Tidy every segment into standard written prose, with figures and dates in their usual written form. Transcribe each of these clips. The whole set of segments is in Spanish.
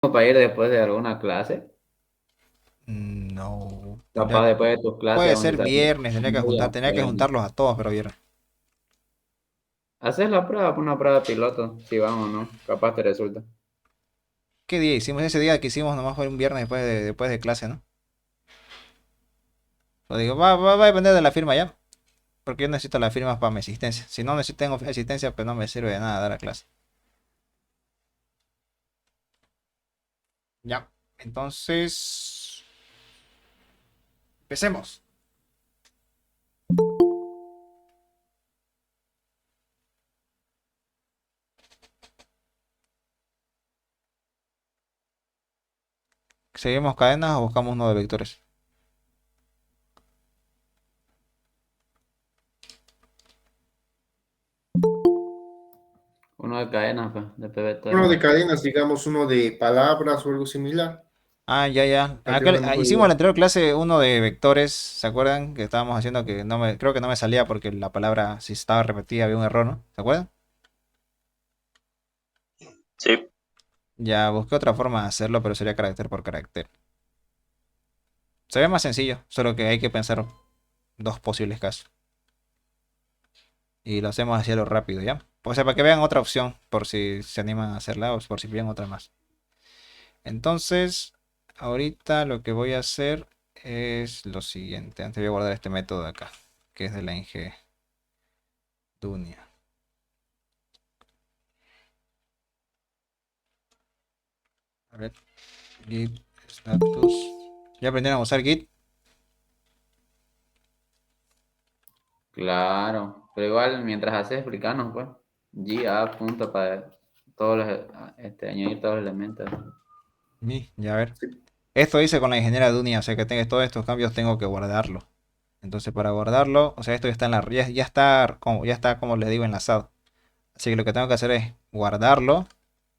para ir después de alguna clase. No, Capaz después de tus clases puede vamos a ser salir viernes, muy tendría que afuera. juntarlos a todos, pero viernes. Haces la prueba, una prueba de piloto, si vamos o no. Capaz te resulta. ¿Qué día hicimos? Ese día que hicimos nomás fue un viernes después de clase, ¿no? Lo digo, va a depender de la firma ya, porque yo necesito la firma para mi asistencia. Si no tengo asistencia, pues no me sirve de nada dar a clase. Ya, entonces, empecemos. ¿Seguimos cadenas o buscamos uno de vectores? Uno de cadena, pues, de Uno PVTores. de cadenas, digamos, uno de palabras o algo similar. Ah, ya, ya. Para tener una mejor Hicimos en la idea. anterior clase uno de vectores, ¿se acuerdan? Que estábamos haciendo que creo que no me salía porque la palabra, si estaba repetida, había un error, ¿no? ¿Se acuerdan? Sí, Ya busqué otra forma de hacerlo, pero sería carácter por carácter. Se ve más sencillo, solo que hay que pensar dos posibles casos. Y lo hacemos así a lo rápido, ¿ya? O sea, para que vean otra opción, por si se animan a hacerla o por si piden otra más. Entonces, ahorita lo que voy a hacer es lo siguiente. Antes voy a guardar este método de acá, que es de la Ing Dunia. A ver, git status. ¿Ya aprendieron a usar git? Claro, pero igual mientras haces explicarnos, pues. GA punto para todos los, añadir todos los elementos. Ya a ver. Sí. Esto hice con la ingeniera Dunia, o sea que tengo todos estos cambios tengo que guardarlo. Entonces para guardarlo, o sea, esto ya está ya está como les digo enlazado. Así que lo que tengo que hacer es guardarlo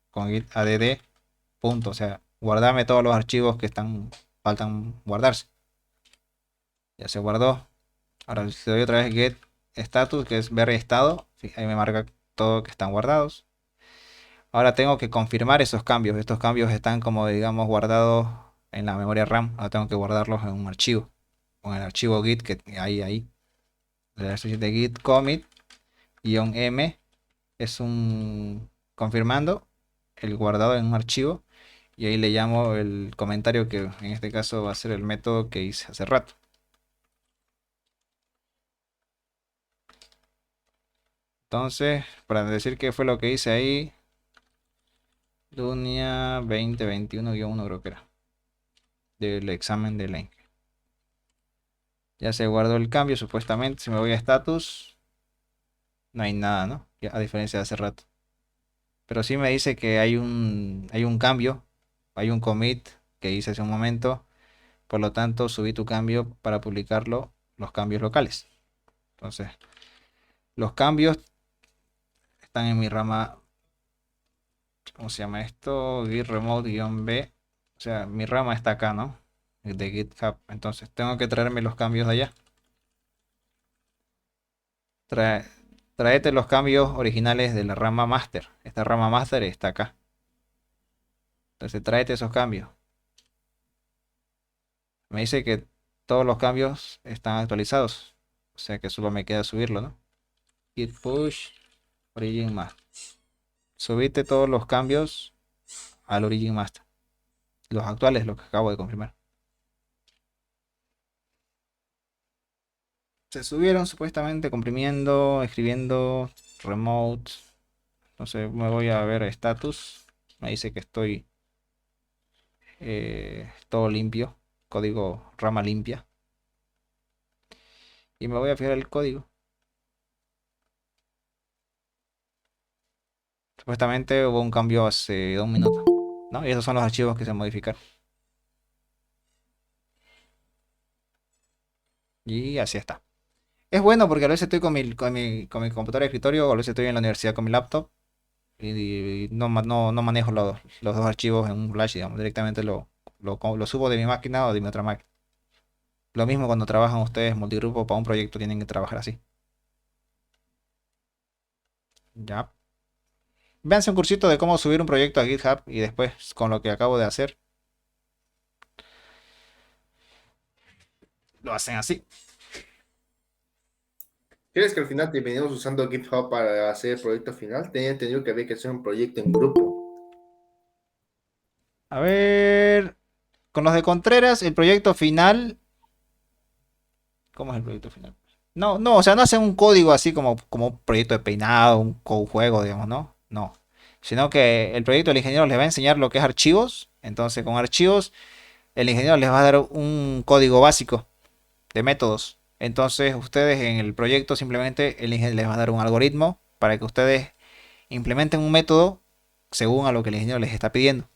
con git add punto, o sea, guardarme todos los archivos que faltan guardarse. Ya se guardó. Ahora le doy otra vez get status, que es ver estado. Sí, ahí me marca todo que están guardados. Ahora tengo que confirmar esos cambios. Estos cambios están como digamos guardados en la memoria RAM. Ahora tengo que guardarlos en un archivo. Con el archivo git que hay ahí. Le doy de git commit -m es un confirmando el guardado en un archivo. Y ahí le llamo el comentario que en este caso va a ser el método que hice hace rato. Entonces, para decir qué fue lo que hice ahí, Dunia 2021-1 creo que era, del examen de Leng. Ya se guardó el cambio, supuestamente. Si me voy a status, no hay nada, ¿no? A diferencia de hace rato. Pero sí me dice que hay un cambio, hay un commit que hice hace un momento. Por lo tanto, subí tu cambio para publicarlo, los cambios locales. Entonces, los cambios están en mi rama, ¿cómo se llama esto? Git remote-b. O sea, mi rama está acá, ¿no? De GitHub. Entonces, tengo que traerme los cambios de allá. Trae, Tráete los cambios originales de la rama master. Esta rama master está acá. Entonces, tráete esos cambios. Me dice que todos los cambios están actualizados. O sea que solo me queda subirlo, ¿no? Git push origin master. Subite todos los cambios al origin master. Los actuales, los que acabo de confirmar. Se subieron supuestamente comprimiendo, escribiendo remote. Entonces me voy a ver status. Me dice que estoy todo limpio. Código rama limpia. Y me voy a fijar el código. Supuestamente hubo un cambio hace 2 minutos. ¿No? Y esos son los archivos que se modificaron. Y así está. Es bueno porque a veces estoy con mi computadora de escritorio o a veces estoy en la universidad con mi laptop. Y no manejo los dos archivos en un flash, digamos. Directamente lo subo de mi máquina o de mi otra máquina. Lo mismo cuando trabajan ustedes multigrupo para un proyecto, tienen que trabajar así. Ya. Véanse un cursito de cómo subir un proyecto a GitHub y después con lo que acabo de hacer, lo hacen así. ¿Crees que al final terminemos usando GitHub para hacer el proyecto final? Tenía entendido que había que hacer un proyecto en grupo. A ver, con los de Contreras, el proyecto final. ¿Cómo es el proyecto final? No, no, o sea, no hacen un código así como un proyecto de peinado, un juego, digamos, ¿no? No. Sino que el proyecto del ingeniero les va a enseñar lo que es archivos. Entonces, con archivos, el ingeniero les va a dar un código básico de métodos. Entonces, ustedes en el proyecto simplemente el ingeniero les va a dar un algoritmo para que ustedes implementen un método según a lo que el ingeniero les está pidiendo.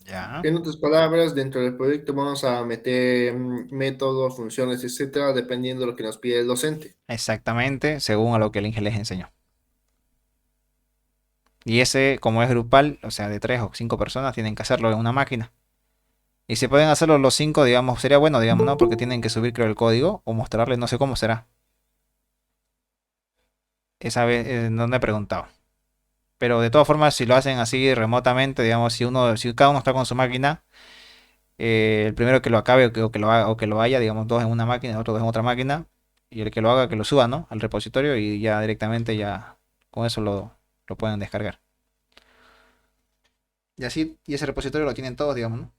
Ya. En otras palabras, dentro del proyecto vamos a meter métodos, funciones, etcétera, dependiendo de lo que nos pide el docente. Exactamente, según a lo que el ingeniero les enseñó. Y ese, como es grupal, o sea, de 3 o 5 personas, tienen que hacerlo en una máquina. Y si pueden hacerlo los 5, digamos, sería bueno, digamos, ¿no? Porque tienen que subir, creo, el código o mostrarles, no sé cómo será. Esa vez no me he preguntado. Pero de todas formas, si lo hacen así remotamente, digamos, si cada uno está con su máquina, el primero que lo acabe o que lo haga, o que lo haya, digamos, dos en una máquina, otro dos en otra máquina, y el que lo haga, que lo suba, ¿no? Al repositorio y ya directamente ya con eso lo pueden descargar. Y así, y ese repositorio lo tienen todos, digamos, ¿no?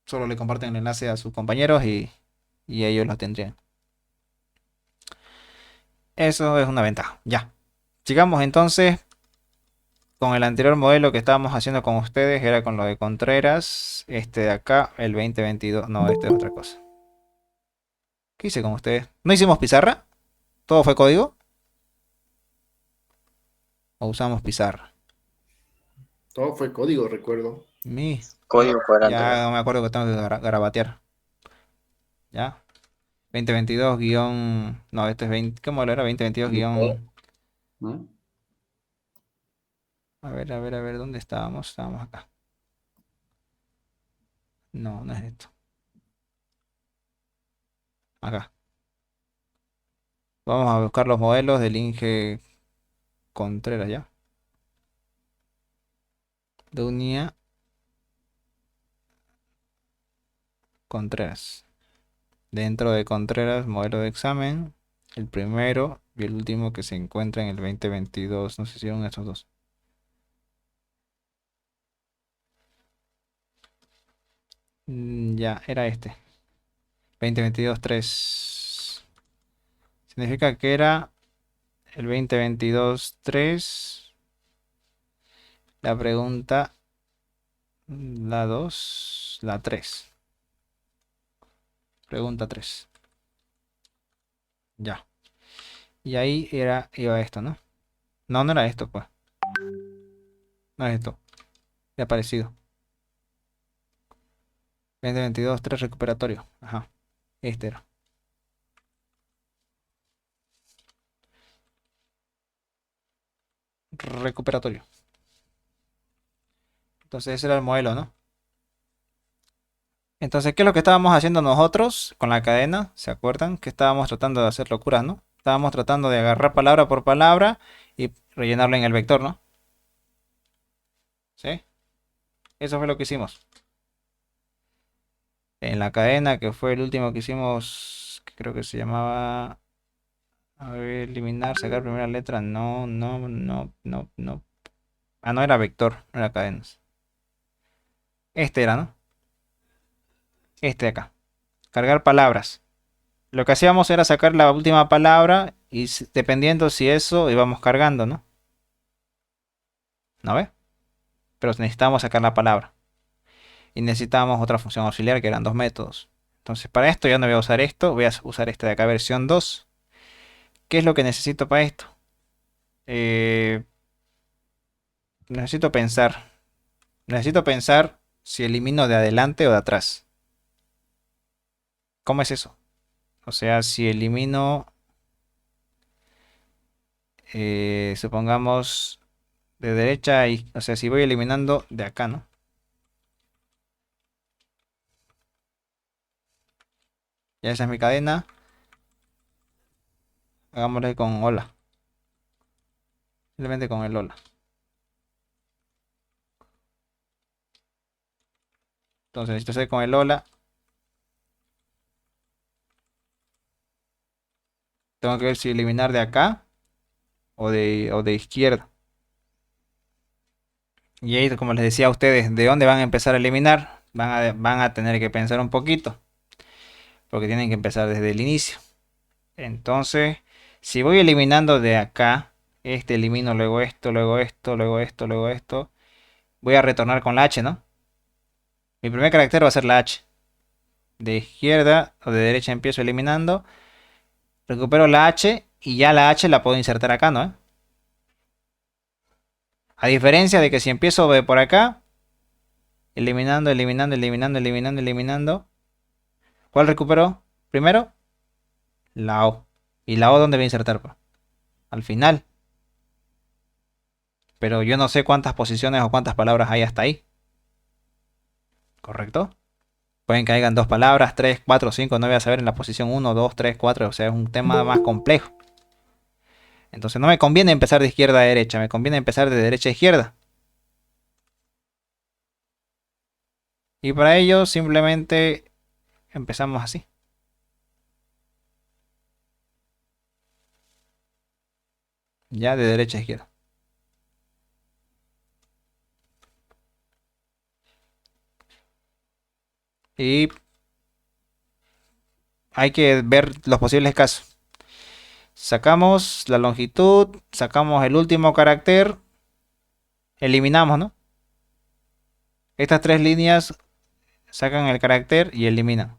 Solo le comparten el enlace a sus compañeros y ellos lo tendrían. Eso es una ventaja. Ya. Sigamos entonces con el anterior modelo que estábamos haciendo con ustedes, era con lo de Contreras. Este de acá, el 2022. No, este es otra cosa. ¿Qué hice con ustedes? ¿No hicimos pizarra? ¿Todo fue código? ¿O usamos pizarra? Todo fue código, recuerdo. Mi. Código fue el anterior. Ya no me acuerdo que tengo que garabatear. ¿Ya? 2022 guión. No, este es 20. ¿Qué modelo era? 2022 guión. ¿No? A ver, ¿dónde estábamos? Estábamos acá. No, no es esto. Acá. Vamos a buscar los modelos del Inge Contreras, ¿ya? Dunia Contreras. Dentro de Contreras, modelo de examen. El primero y el último que se encuentra en el 2022. No sé si son estos dos. Ya, era este. 2022 3. Significa que era el 2022 3. La pregunta, la 2, la 3. Pregunta 3. Ya. Y ahí iba esto, ¿no? No, no era esto, pues. No es esto. Ya parecido. 2022 3 recuperatorio. Ajá. Este era. Recuperatorio. Entonces ese era el modelo, ¿no? Entonces, ¿qué es lo que estábamos haciendo nosotros con la cadena? ¿Se acuerdan? Que estábamos tratando de hacer locuras, ¿no? Estábamos tratando de agarrar palabra por palabra y rellenarla en el vector, ¿no? ¿Sí? Eso fue lo que hicimos. En la cadena, que fue el último que hicimos, que creo que se llamaba... A ver, eliminar, sacar primera letra. No, no, no, no, no. Ah, no era vector, no era cadenas. Este era, ¿no? Este de acá. Cargar palabras. Lo que hacíamos era sacar la última palabra y dependiendo si eso íbamos cargando, ¿no? ¿No ve? Pero necesitábamos sacar la palabra. Y necesitábamos otra función auxiliar que eran dos métodos. Entonces para esto ya no voy a usar esto, voy a usar este de acá versión 2. ¿Qué es lo que necesito para esto? Eh, necesito pensar. Necesito pensar si elimino de adelante o de atrás. ¿Cómo es eso? O sea, si elimino, supongamos, de derecha y, o sea, si voy eliminando de acá, ¿no? Ya esa es mi cadena. Hagámosle con hola. Simplemente con el Lola. Entonces necesito hacer con el Lola. Tengo que ver si eliminar de acá o de izquierda. Y ahí, como les decía a ustedes, ¿de dónde van a empezar a eliminar? Van a tener que pensar un poquito. Porque tienen que empezar desde el inicio. Entonces, si voy eliminando de acá, este elimino, luego esto, luego esto, luego esto, luego esto. Voy a retornar con la H, ¿no? Mi primer carácter va a ser la H. De izquierda o de derecha empiezo eliminando. Recupero la H y ya la H la puedo insertar acá, ¿no? A diferencia de que si empiezo de por acá, eliminando, eliminando, eliminando, eliminando, eliminando. ¿Cuál recupero? Primero, la O. ¿Y la O dónde voy a insertar, pues? Al final. Pero yo no sé cuántas posiciones o cuántas palabras hay hasta ahí. ¿Correcto? Pueden que hayan dos palabras, tres, cuatro, cinco, no voy a saber en la posición uno, 2, 3, 4. O sea, es un tema más complejo. Entonces no me conviene empezar de izquierda a derecha, me conviene empezar de derecha a izquierda. Y para ello simplemente empezamos así. Ya de derecha a izquierda. Y hay que ver los posibles casos. Sacamos la longitud, sacamos el último carácter, eliminamos, ¿no? Estas tres líneas sacan el carácter y eliminan.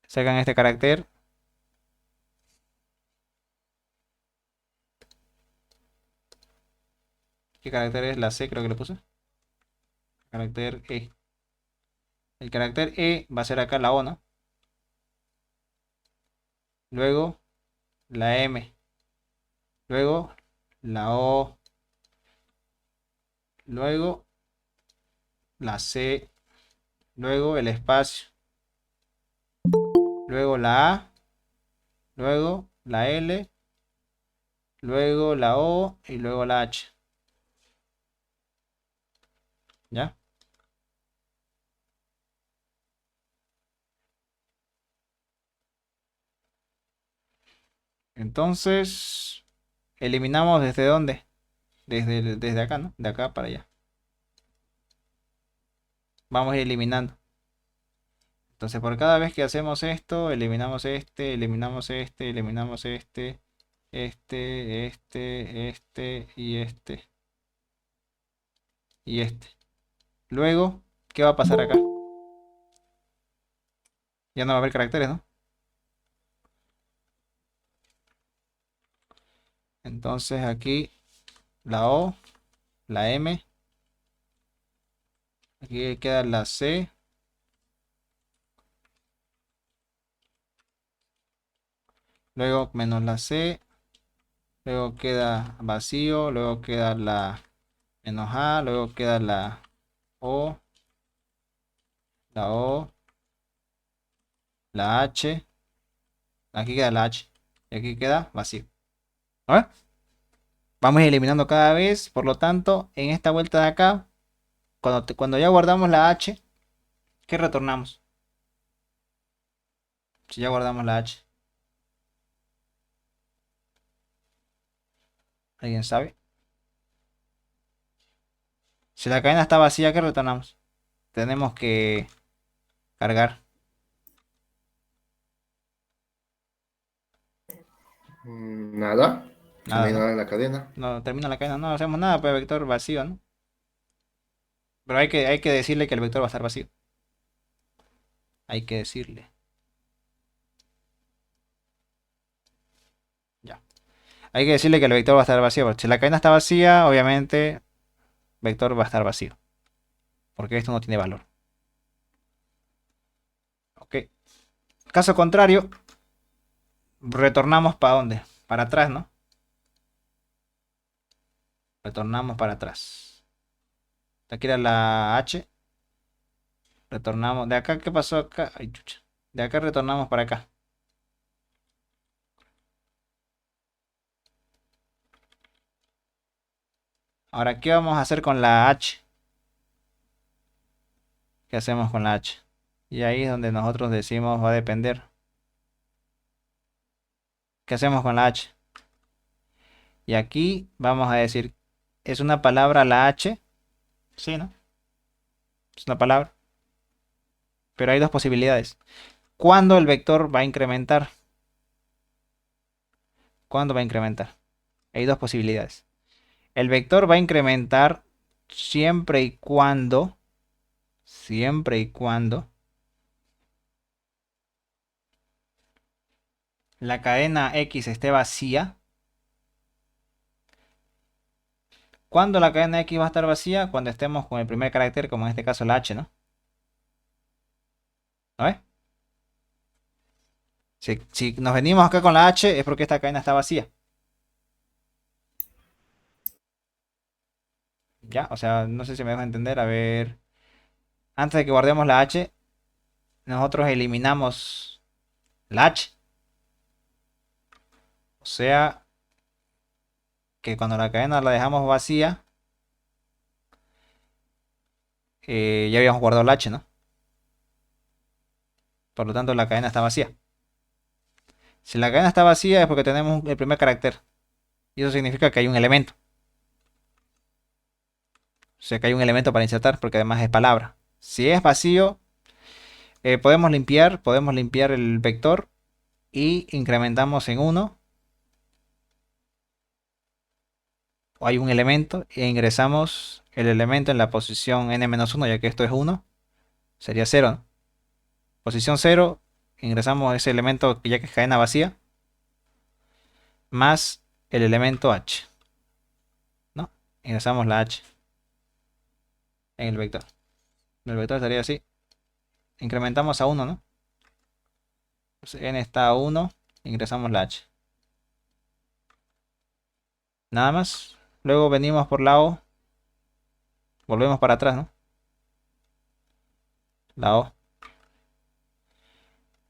Sacan este carácter. ¿Qué carácter es? La C creo que le puse. Carácter E. El carácter E va a ser acá la O, ¿no? Luego la M. Luego la O. Luego la C. Luego el espacio. Luego la A. Luego la L. Luego la O. Y luego la H. ¿Ya? Entonces, eliminamos desde dónde? Desde acá, ¿no? De acá para allá. Vamos a ir eliminando. Entonces, por cada vez que hacemos esto, eliminamos este, eliminamos este, eliminamos este, este y este y este. Luego, ¿qué va a pasar acá? Ya no va a haber caracteres, ¿no? Entonces aquí la O, la M, aquí queda la C, luego menos la C, luego queda vacío, luego queda la menos A, luego queda O, la O, la H, aquí queda la H y aquí queda vacío. A ver, vamos eliminando cada vez, por lo tanto, en esta vuelta de acá, cuando ya guardamos la H, ¿qué retornamos? Si ya guardamos la H. ¿Alguien sabe? Si la cadena está vacía, ¿qué retornamos? Tenemos que cargar. Nada. Si no Nada, hay ¿no? nada en la cadena. No termina la cadena, no hacemos nada, pues vector vacío, ¿no? Pero hay que decirle que el vector va a estar vacío. Hay que decirle. Ya. Hay que decirle que el vector va a estar vacío. Porque si la cadena está vacía, obviamente, vector va a estar vacío. Porque esto no tiene valor. Ok. Caso contrario, retornamos para dónde? Para atrás, ¿no? Retornamos para atrás. Aquí era la H. Retornamos. De acá, ¿qué pasó acá? Ay, chucha. De acá retornamos para acá. Ahora, ¿qué vamos a hacer con la H? ¿Qué hacemos con la H? Y ahí es donde nosotros decimos va a depender. ¿Qué hacemos con la H? Y aquí vamos a decir, ¿es una palabra la H? Sí, ¿no? Es una palabra. Pero hay dos posibilidades. ¿Cuándo el vector va a incrementar? ¿Cuándo va a incrementar? Hay dos posibilidades. El vector va a incrementar siempre y cuando la cadena X esté vacía. ¿Cuándo la cadena X va a estar vacía? Cuando estemos con el primer carácter, como en este caso la H, ¿no? ¿No ves? Si nos venimos acá con la H es porque esta cadena está vacía. ¿Ya? O sea, no sé si me dejo entender. A ver. Antes de que guardemos la H, nosotros eliminamos la H. O sea, que cuando la cadena la dejamos vacía, ya habíamos guardado la H, ¿no? Por lo tanto, la cadena está vacía. Si la cadena está vacía es porque tenemos el primer carácter. Y eso significa que hay un elemento. O sea, que hay un elemento para insertar porque además es palabra. Si es vacío, podemos limpiar el vector y incrementamos en 1. O hay un elemento e ingresamos el elemento en la posición n-1, ya que esto es 1. Sería 0, ¿no? Posición 0, ingresamos ese elemento ya que es cadena vacía, más el elemento h, ¿no? Ingresamos la h en el vector. El vector estaría así. Incrementamos a 1, ¿no? Entonces, n está a 1, ingresamos la h. Nada más. Luego venimos por la o. Volvemos para atrás, ¿no? La o.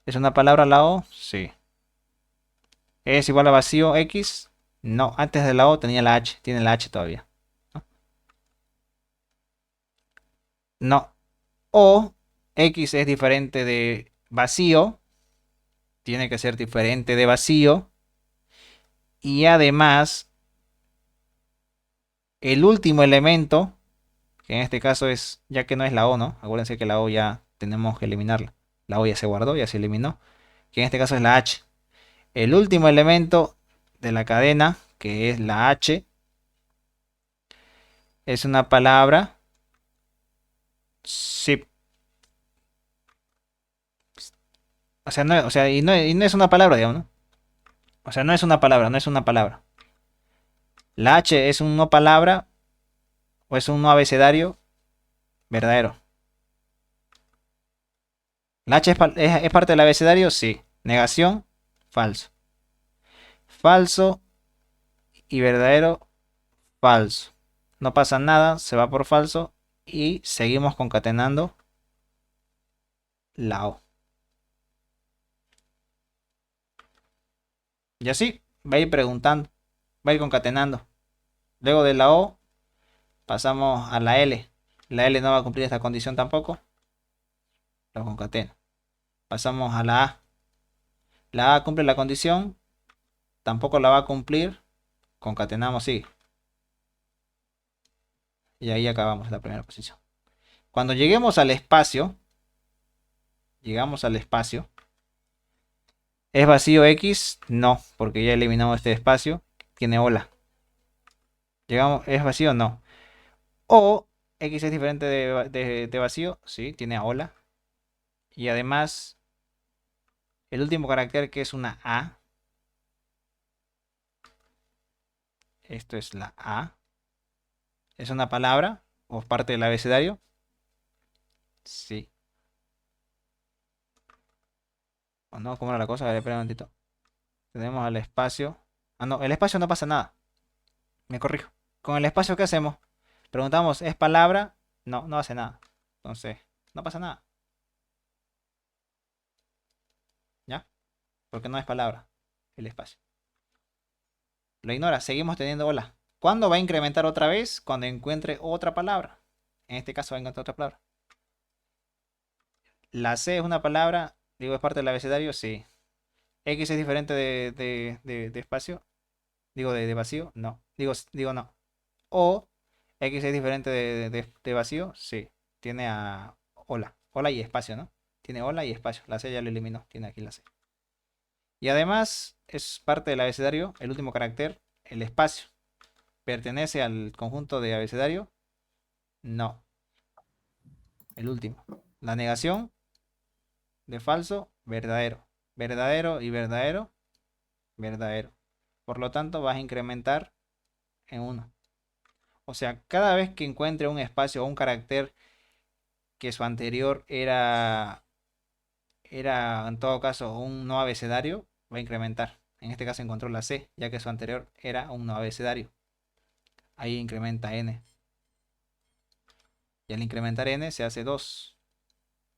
¿Es una palabra la o? Sí. ¿Es igual a vacío x? No. Antes de la o tenía la h. Tiene la h todavía. No. No. O x es diferente de vacío. Tiene que ser diferente de vacío. Y además, el último elemento, que en este caso es, ya que no es la o, ¿no? Acuérdense que la o ya tenemos que eliminarla. La o ya se guardó, ya se eliminó. Que en este caso es la h. El último elemento de la cadena, que es la h, es una palabra. Sí. O sea, no, o sea, y no es una palabra, digamos, ¿no? O sea, no es una palabra, no es una palabra. La H es un no palabra o es un no abecedario verdadero. ¿La H es parte del abecedario? Sí. Negación, falso. Falso y verdadero, falso. No pasa nada, se va por falso y seguimos concatenando la O. Y así va a ir preguntando, va a ir concatenando. Luego de la O pasamos a la L. La L no va a cumplir esta condición tampoco. Lo concateno. Pasamos a la A. La A cumple la condición, tampoco la va a cumplir. Concatenamos, sí. Y ahí acabamos la primera posición. Cuando lleguemos al espacio, llegamos al espacio. ¿Es vacío X? No, porque ya eliminamos este espacio. Tiene ola. Llegamos, ¿es vacío? No. O X es diferente de vacío. Sí, tiene ola. Y además, el último carácter que es una A. Esto es la A. ¿Es una palabra o parte del abecedario? Sí. ¿O no? ¿Cómo era la cosa? A ver, espera un momentito. Tenemos al espacio. Ah, no, el espacio no pasa nada. Me corrijo. Con el espacio, ¿qué hacemos? Preguntamos, ¿es palabra? No, no hace nada. Entonces, no pasa nada. ¿Ya? Porque no es palabra el espacio. Lo ignora, seguimos teniendo ola. ¿Cuándo va a incrementar otra vez? Cuando encuentre otra palabra. En este caso va a encontrar otra palabra. La C es una palabra, digo, es parte del abecedario, sí. X es diferente de espacio, digo, de vacío, no. Digo no. O X es diferente de vacío, sí. Tiene a hola. Hola y espacio, ¿no? Tiene hola y espacio. La C ya lo eliminó. Tiene aquí la C. Y además es parte del abecedario, el último carácter, el espacio. ¿Pertenece al conjunto de abecedario? No. El último. La negación de falso, verdadero. Verdadero y verdadero, verdadero. Por lo tanto, vas a incrementar en 1. O sea, cada vez que encuentre un espacio o un carácter que su anterior era en todo caso un no abecedario, va a incrementar. En este caso encontró la C, ya que su anterior era un no abecedario. Ahí incrementa n. Y al incrementar n se hace 2.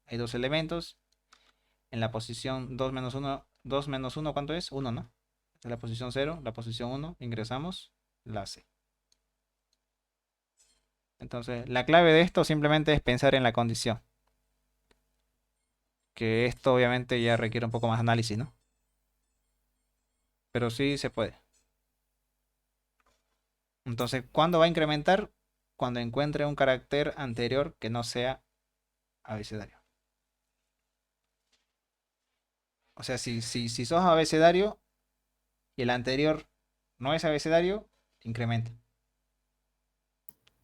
Hay dos elementos. En la posición 2 menos 1, 2 menos 1, ¿cuánto es? 1, ¿no? En la posición 0, la posición 1, ingresamos la C. Entonces, la clave de esto simplemente es pensar en la condición. Que esto obviamente ya requiere un poco más de análisis, ¿no? Pero sí se puede. Entonces, ¿cuándo va a incrementar? Cuando encuentre un carácter anterior que no sea abecedario. O sea, si sos abecedario y el anterior no es abecedario, incrementa.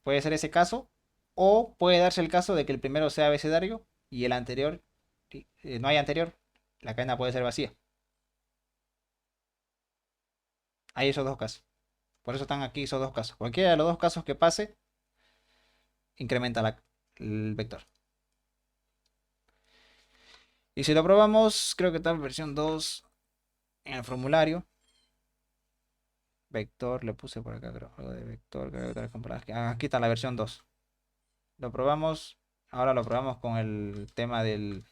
Puede ser ese caso, o puede darse el caso de que el primero sea abecedario y el anterior, no hay anterior, la cadena puede ser vacía. Hay esos dos casos. Por eso están aquí esos dos casos. Cualquiera de los dos casos que pase, incrementa el vector. Y si lo probamos, creo que está en versión 2 en el formulario. Vector, le puse por acá, creo. Algo de vector, vectores comparados. Aquí está la versión 2. Lo probamos. Ahora lo probamos con el tema del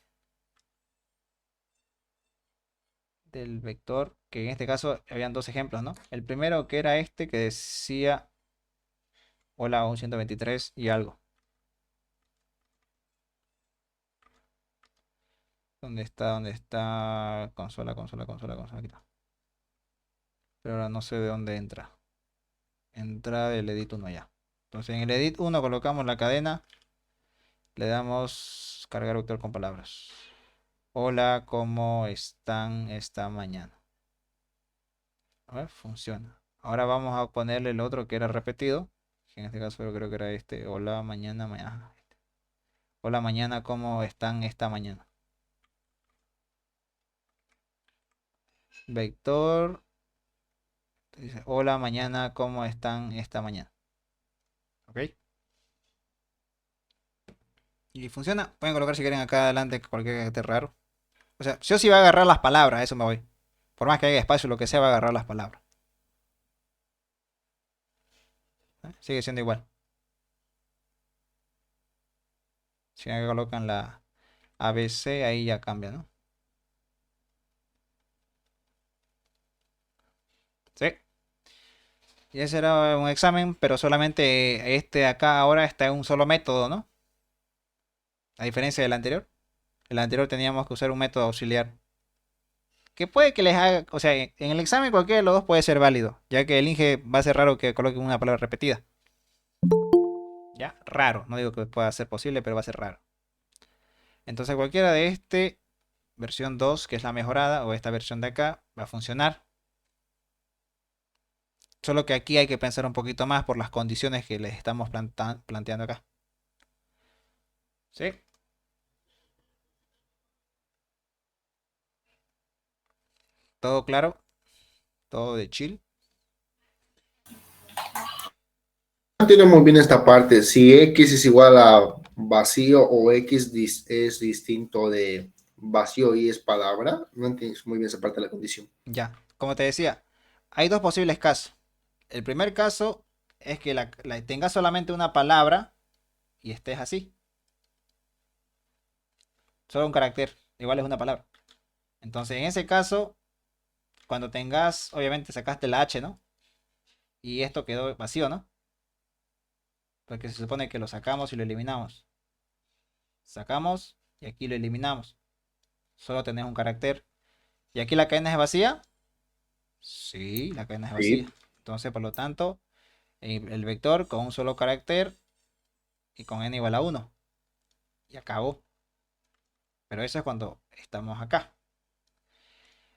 vector, que en este caso habían dos ejemplos, ¿no? El primero que era este que decía hola un 123 y algo. ¿Dónde está? ¿Dónde está? Consola, consola, consola, consola. Aquí está. Pero ahora no sé de dónde entra. Entra del edit 1 ya. Entonces en el edit 1 colocamos la cadena. Le damos cargar vector con palabras. Hola, ¿cómo están esta mañana? A ver, funciona. Ahora vamos a ponerle el otro que era repetido. Que en este caso yo creo que era este. Hola, mañana, mañana. Hola, mañana, ¿cómo están esta mañana? Vector. Dice, hola, mañana, ¿cómo están esta mañana? ¿Ok? Y funciona. Pueden colocar si quieren acá adelante cualquier carácter raro. O sea, yo sí va a agarrar las palabras, a eso me voy. Por más que haya espacio, lo que sea, va a agarrar las palabras. Sigue siendo igual. Si acá colocan la ABC, ahí ya cambia, ¿no? Sí. Y ese era un examen, pero solamente este acá ahora está en un solo método, ¿no? A diferencia del anterior. El anterior teníamos que usar un método auxiliar. Que puede que les haga, o sea, en el examen cualquiera de los dos puede ser válido, ya que el Inge va a ser raro que coloque una palabra repetida. Ya, raro. No digo que pueda ser posible, pero va a ser raro. Entonces cualquiera de este, versión 2, que es la mejorada, o esta versión de acá, va a funcionar. Solo que aquí hay que pensar un poquito más por las condiciones que les estamos planteando acá. ¿Sí? ¿Todo claro? ¿Todo de chill? Entiendo muy bien esta parte. Si X es igual a vacío o X es distinto de vacío y es palabra, no entiendes muy bien esa parte de la condición. Ya. Como te decía, hay dos posibles casos. El primer caso es que tengas solamente una palabra y estés así. Solo un carácter. Igual es una palabra. Entonces, en ese caso, cuando tengas, obviamente sacaste la H, ¿no? Y esto quedó vacío, ¿no? Porque se supone que lo sacamos y lo eliminamos. Sacamos y aquí lo eliminamos. Solo tenés un carácter. ¿Y aquí la cadena es vacía? Sí, la cadena es vacía. Sí. Entonces, por lo tanto, el vector con un solo carácter y con n igual a 1. Y acabó. Pero eso es cuando estamos acá.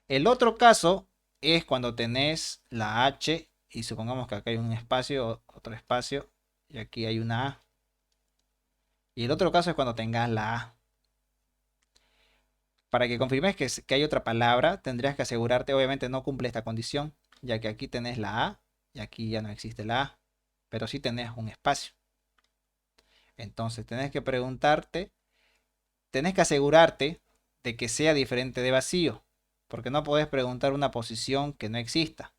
El otro caso es cuando tenés la H y supongamos que acá hay un espacio, otro espacio, y aquí hay una A. Y el otro caso es cuando tengas la A. Para que confirmes que hay otra palabra, tendrías que asegurarte, obviamente no cumple esta condición, ya que aquí tenés la A y aquí ya no existe la A, pero sí tenés un espacio. Entonces tenés que preguntarte, tenés que asegurarte de que sea diferente de vacío, porque no podés preguntar una posición que no exista.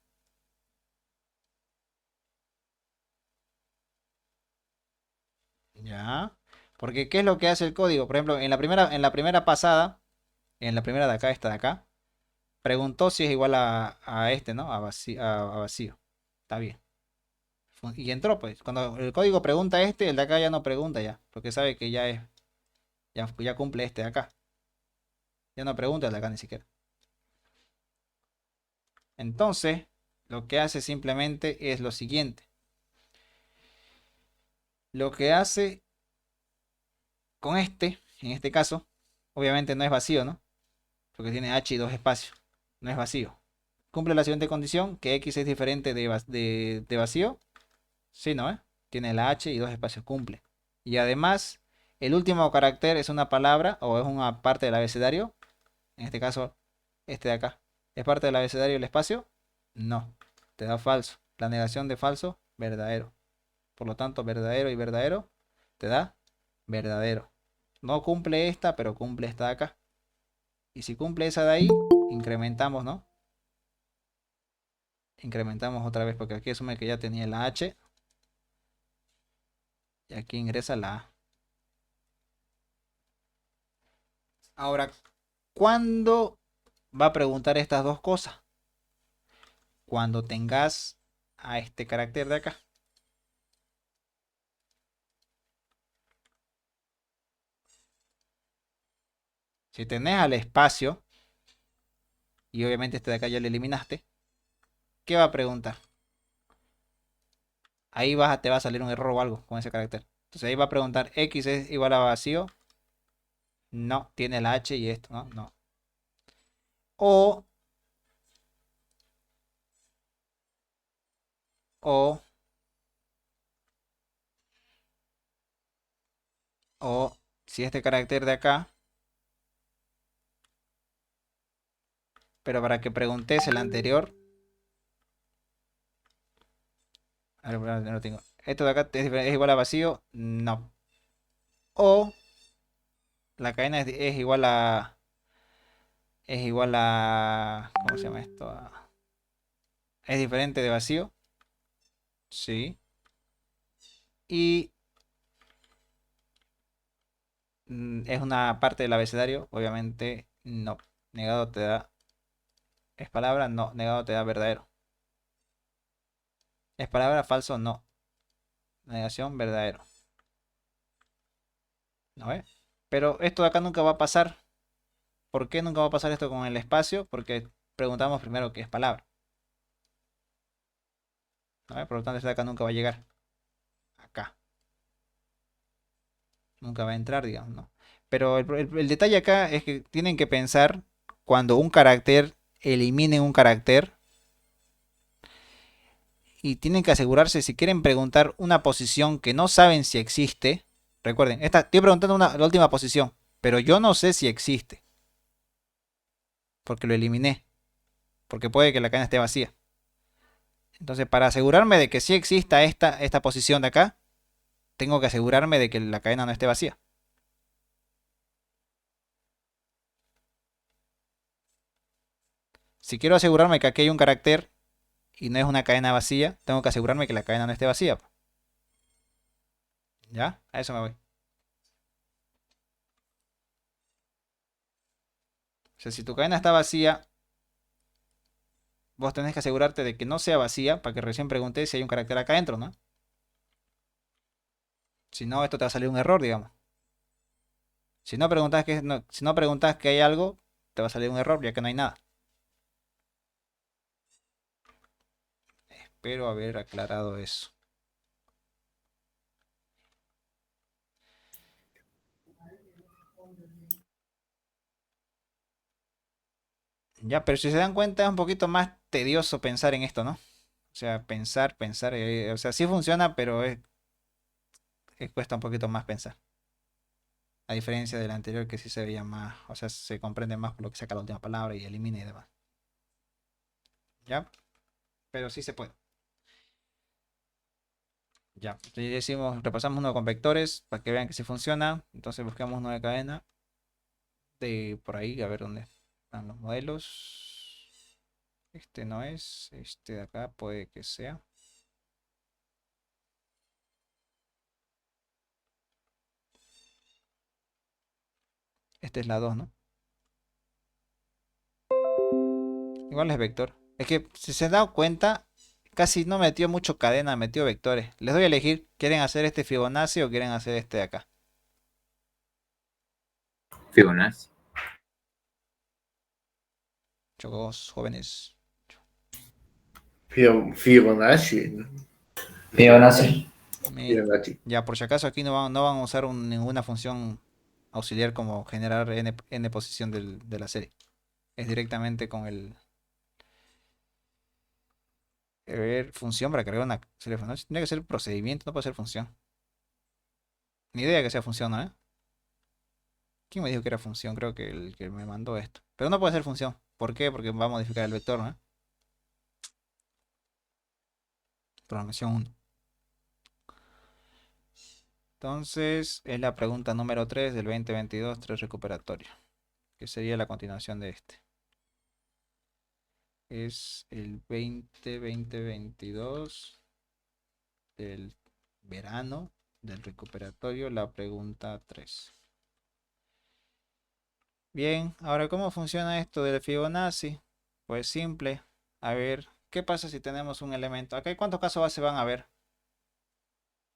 ¿Ya? Porque ¿qué es lo que hace el código? Por ejemplo, en la primera pasada, en la primera de acá, esta de acá, preguntó si es igual a este, ¿no? A vacío. Está bien. Y entró, pues. Cuando el código pregunta este, el de acá ya no pregunta ya. Porque sabe que ya cumple este de acá. Ya no pregunta el de acá ni siquiera. Entonces, lo que hace simplemente es lo siguiente. Lo que hace con este, en este caso, obviamente no es vacío, ¿no? Porque tiene h y dos espacios. No es vacío. Cumple la siguiente condición, que x es diferente de vacío. Sí, ¿no? Tiene la h y dos espacios, cumple. Y además, el último carácter es una palabra o es una parte del abecedario. En este caso, este de acá. ¿Es parte del abecedario el espacio? No. Te da falso. La negación de falso, verdadero. Por lo tanto, verdadero y verdadero te da verdadero. No cumple esta, pero cumple esta de acá. Y si cumple esa de ahí, incrementamos, ¿no? Incrementamos otra vez porque aquí asume que ya tenía la H. Y aquí ingresa la A. Ahora, ¿cuándo va a preguntar estas dos cosas? Cuando tengas a este carácter de acá. Si tenés al espacio, y obviamente este de acá ya lo eliminaste, ¿qué va a preguntar? Ahí te va a salir un error o algo con ese carácter. Entonces ahí va a preguntar, ¿X es igual a vacío? No, tiene la H y esto, ¿no? No. O, o, o, si este carácter de acá, pero para que preguntes el anterior, a ver, no lo tengo. Esto de acá es igual a vacío, no. O la cadena es igual a, ¿cómo se llama esto? Es diferente de vacío, sí. Y es una parte del abecedario, obviamente no. Negado te da, es palabra, no. Negado te da verdadero. Es palabra, falso, no. Negación, verdadero. ¿No ves? Pero esto de acá nunca va a pasar. ¿Por qué nunca va a pasar esto con el espacio? Porque preguntamos primero qué es palabra. ¿No ves? Por lo tanto, esto de acá nunca va a llegar. Acá. Nunca va a entrar, digamos, ¿no? Pero el detalle acá es que tienen que pensar cuando un carácter elimine un carácter y tienen que asegurarse si quieren preguntar una posición que no saben si existe. Recuerden, estoy preguntando la última posición, pero yo no sé si existe porque lo eliminé, porque puede que la cadena esté vacía. Entonces, para asegurarme de que sí exista esta posición de acá, tengo que asegurarme de que la cadena no esté vacía. Si quiero asegurarme que aquí hay un carácter y no es una cadena vacía, tengo que asegurarme que la cadena no esté vacía. ¿Ya? A eso me voy. O sea, si tu cadena está vacía, vos tenés que asegurarte de que no sea vacía para que recién preguntes si hay un carácter acá adentro, ¿no? Si no, esto te va a salir un error, digamos. Si no preguntas que hay algo, te va a salir un error ya que no hay nada. Espero haber aclarado eso. Ya, pero si se dan cuenta es un poquito más tedioso pensar en esto, ¿no? O sea, pensar, o sea, sí funciona, pero cuesta un poquito más pensar. A diferencia del anterior que sí se veía más, o sea, se comprende más por lo que saca la última palabra y elimina y demás. ¿Ya? Pero sí se puede. Ya, entonces decimos, repasamos uno con vectores para que vean que sí funciona. Entonces buscamos una cadena de por ahí, a ver dónde están los modelos. Este no es, este de acá puede que sea. Esta es la 2, ¿no? Igual es vector. Es que si se han dado cuenta, casi no metió mucho cadena, metió vectores. Les doy a elegir, ¿quieren hacer este Fibonacci o quieren hacer este de acá? Fibonacci. Chicos, jóvenes. Fibonacci, ¿no? Fibonacci. Fibonacci. Ya, por si acaso aquí no van a usar ninguna función auxiliar como generar n posición de la serie. Es directamente con el ver función para cargar una serie de funciones. Tiene que ser procedimiento, no puede ser función. Ni idea que sea función, ¿no? ¿Quién me dijo que era función? Creo que el que me mandó esto. Pero no puede ser función. ¿Por qué? Porque va a modificar el vector, ¿no? Programación 1. Entonces, es la pregunta número 3 del 2022, 3 recuperatorio. Que sería la continuación de este. Es el 2022 del verano del recuperatorio, la pregunta 3. Bien, ahora ¿cómo funciona esto del Fibonacci? Pues simple. A ver, ¿qué pasa si tenemos un elemento? Acá, ¿cuántos casos base van a haber?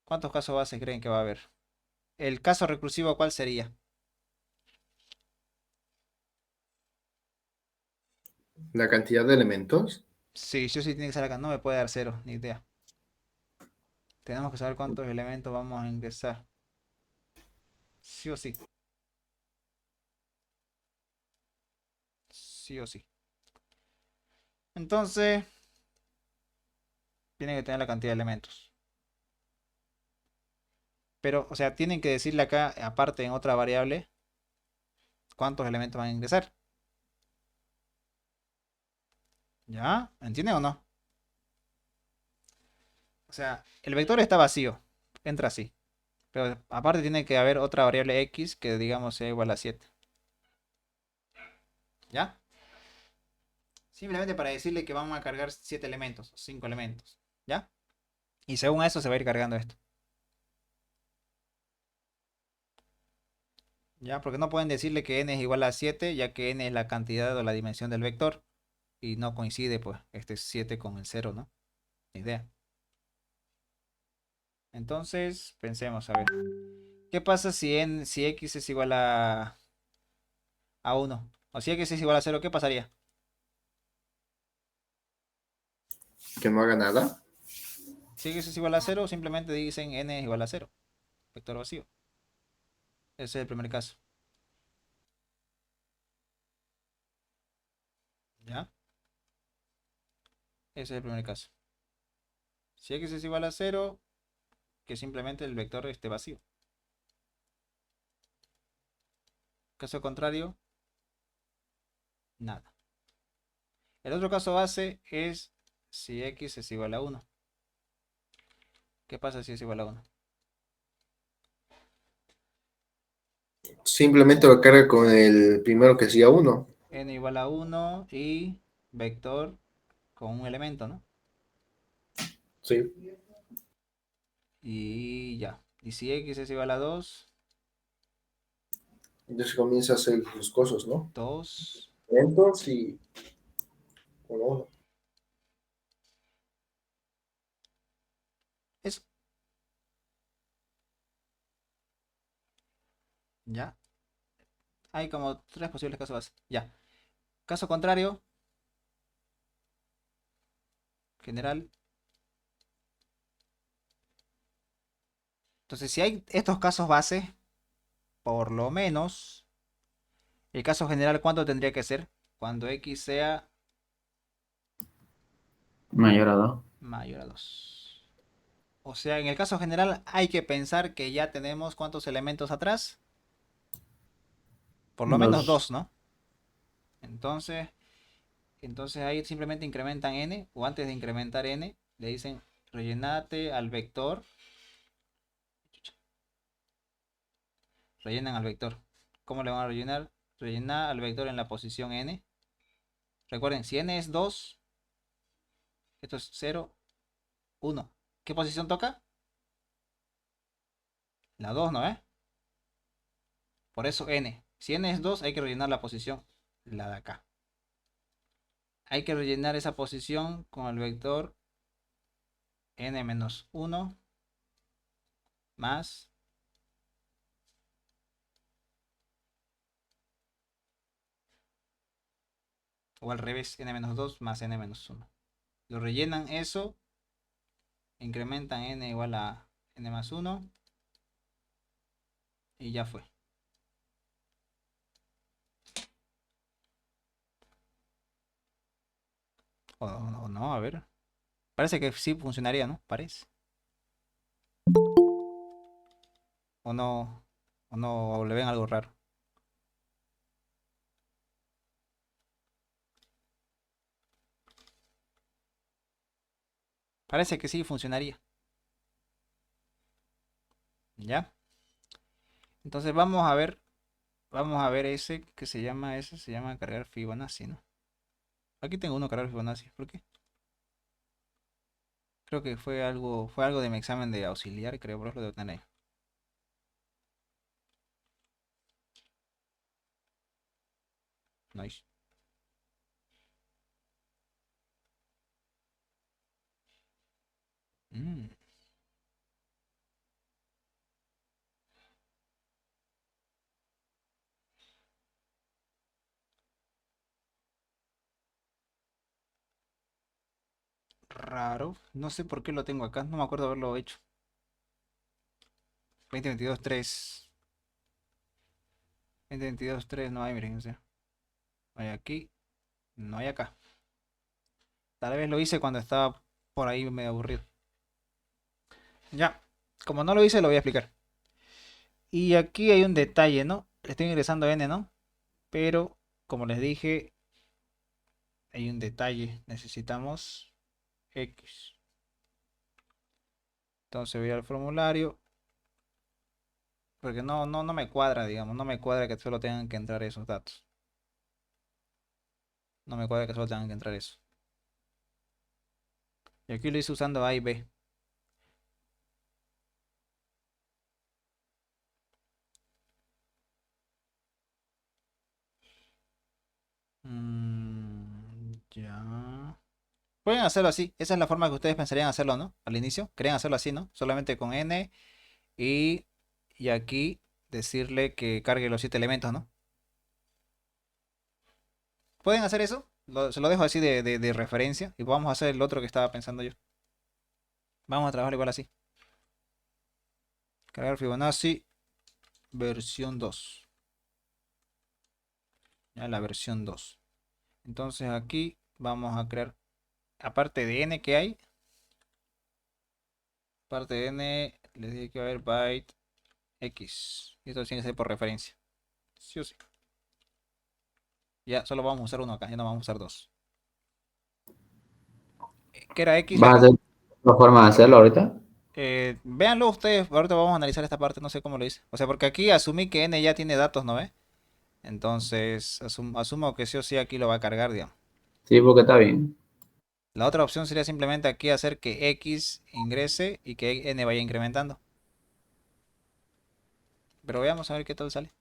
¿Cuántos casos base creen que va a haber? ¿El caso recursivo cuál sería? La cantidad de elementos. Sí, sí o sí tiene que ser acá. No me puede dar cero, ni idea. Tenemos que saber cuántos elementos vamos a ingresar. Sí o sí. Sí o sí. Entonces, tiene que tener la cantidad de elementos. Pero, o sea, tienen que decirle acá, aparte en otra variable, cuántos elementos van a ingresar. ¿Ya? ¿Entienden o no? O sea, el vector está vacío. Entra así. Pero aparte tiene que haber otra variable x que digamos sea igual a 7. ¿Ya? Simplemente para decirle que vamos a cargar 7 elementos, 5 elementos. ¿Ya? Y según eso se va a ir cargando esto. ¿Ya? Porque no pueden decirle que n es igual a 7, ya que n es la cantidad o la dimensión del vector. Y no coincide, pues, este 7 con el 0, ¿no? Ni idea. Entonces, pensemos, a ver. ¿Qué pasa si x es igual a 1? O si x es igual a 0, ¿qué pasaría? Que no haga nada. Si x es igual a 0, simplemente dicen n es igual a 0. Vector vacío. Ese es el primer caso. ¿Ya? Ese es el primer caso. Si x es igual a 0, que simplemente el vector esté vacío. Caso contrario, nada. El otro caso base es si x es igual a 1. ¿Qué pasa si es igual a 1? Simplemente lo carga con el primero que sea uno. N igual a 1 y vector con un elemento, ¿no? Sí. Y ya. Y si x es igual a 2, Entonces comienza a hacer sus cosas, ¿no? 2, Elementos y con uno. ¿Ya? Hay como tres posibles casos base. Ya. Caso contrario, general. Entonces, si hay estos casos base, por lo menos, el caso general, ¿cuánto tendría que ser? Cuando x sea Mayor a 2. mayor a 2. O sea, en el caso general hay que pensar que ya tenemos cuántos elementos atrás. Por lo menos 2. 2, ¿no? Entonces, ahí simplemente incrementan n, o antes de incrementar n, le dicen rellenate al vector. Rellenan al vector. ¿Cómo le van a rellenar? Rellenar al vector en la posición n. Recuerden, si n es 2, esto es 0, 1. ¿Qué posición toca? La 2, ¿no? Por eso n. Si n es 2, hay que rellenar la posición, la de acá. Hay que rellenar esa posición con el vector n menos 1 más, o al revés, n menos 2 más n menos 1. Lo rellenan eso, incrementan n igual a n más 1 y ya fue. O no, a ver. Parece que sí funcionaría, ¿no? Parece. O no, o le ven algo raro. Parece que sí funcionaría. ¿Ya? Entonces vamos a ver ese se llama cargar Fibonacci, ¿no? Aquí tengo uno cargar Fibonacci. ¿Por qué? Creo que fue algo de mi examen de auxiliar, creo, por eso lo debo tener ahí. Nice. Mm, raro. No sé por qué lo tengo acá. No me acuerdo haberlo hecho. 2022 3. 2022 3 no hay, miren. O sea, no hay aquí. No hay acá. Tal vez lo hice cuando estaba por ahí medio aburrido. Ya. Como no lo hice, lo voy a explicar. Y aquí hay un detalle, ¿no? Le estoy ingresando n, ¿no? Pero, como les dije, hay un detalle. Necesitamos x. Entonces voy al formulario. Porque no me cuadra, digamos. No me cuadra que solo tengan que entrar esos datos. No me cuadra que solo tengan que entrar eso. Y aquí lo hice usando A y B. Ya. Pueden hacerlo así. Esa es la forma que ustedes pensarían hacerlo, ¿no? Al inicio. Querían hacerlo así, ¿no? Solamente con n y, aquí decirle que cargue los 7 elementos, ¿no? ¿Pueden hacer eso? Se lo dejo así de referencia. Y vamos a hacer el otro que estaba pensando yo. Vamos a trabajar igual así. Cargar Fibonacci versión 2. Ya la versión 2. Entonces aquí vamos a crear, aparte de n que hay, aparte de n, les dije que va a haber byte x. Y esto tiene que ser por referencia. Sí o sí. Ya solo vamos a usar uno acá, ya no vamos a usar dos. ¿Qué era x? ¿Vas a hacer otra forma de hacerlo ahorita? Véanlo ustedes, ahorita vamos a analizar esta parte, no sé cómo lo hice. O sea, porque aquí asumí que n ya tiene datos, ¿no ve? Entonces, asumo que sí o sí aquí lo va a cargar, digamos. Sí, porque está bien. La otra opción sería simplemente aquí hacer que x ingrese y que n vaya incrementando. Pero veamos a ver qué tal sale.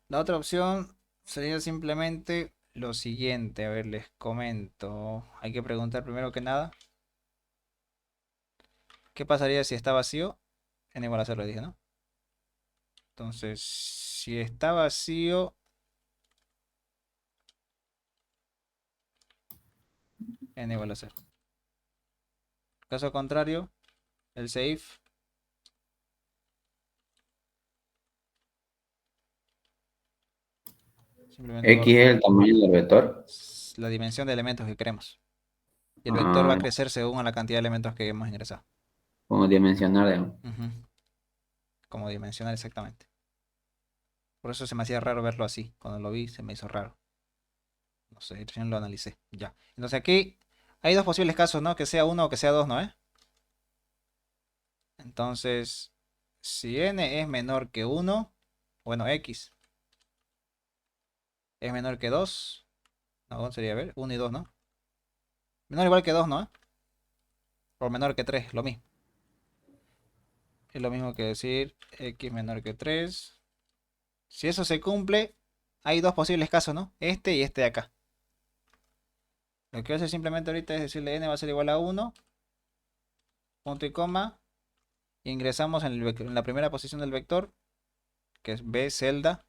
La otra opción sería simplemente lo siguiente. A ver, les comento. Hay que preguntar primero que nada. ¿Qué pasaría si está vacío? N igual a 0, dije, ¿no? Entonces, si está vacío, n igual a 0. Caso contrario, el safe simplemente va X es el tamaño del vector. la dimensión de elementos que queremos. Y el vector va a Ah, crecer según a la cantidad de elementos que hemos ingresado. como dimensionar, digamos. Ujú. Como dimensionar exactamente. Por eso se me hacía raro verlo así. Cuando lo vi se me hizo raro. No sé, recién lo analicé. Ya. Entonces aquí hay dos posibles casos, ¿no? Que sea uno o que sea dos, ¿no? Entonces, si n es menor que 1, bueno, x es menor que 2, no, sería, a ver, 1 y 2, ¿no? Menor o igual que 2, ¿no? O menor que 3, lo mismo. Es lo mismo que decir x menor que 3. Si eso se cumple, hay dos posibles casos, ¿no? Este y este de acá. Lo que voy a hacer simplemente ahorita es decirle n va a ser igual a 1, punto y coma. Ingresamos en la primera posición del vector, que es b celda.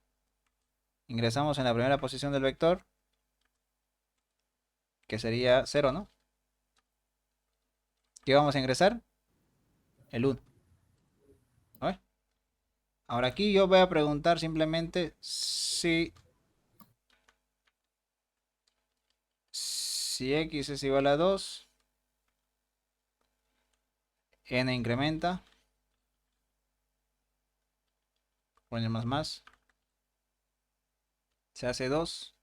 Ingresamos en la primera posición del vector, que sería 0, ¿no? ¿Qué vamos a ingresar? El 1. ¿No ves? Ahora aquí yo voy a preguntar simplemente si x es igual a 2, n incrementa, poner más, se hace 2,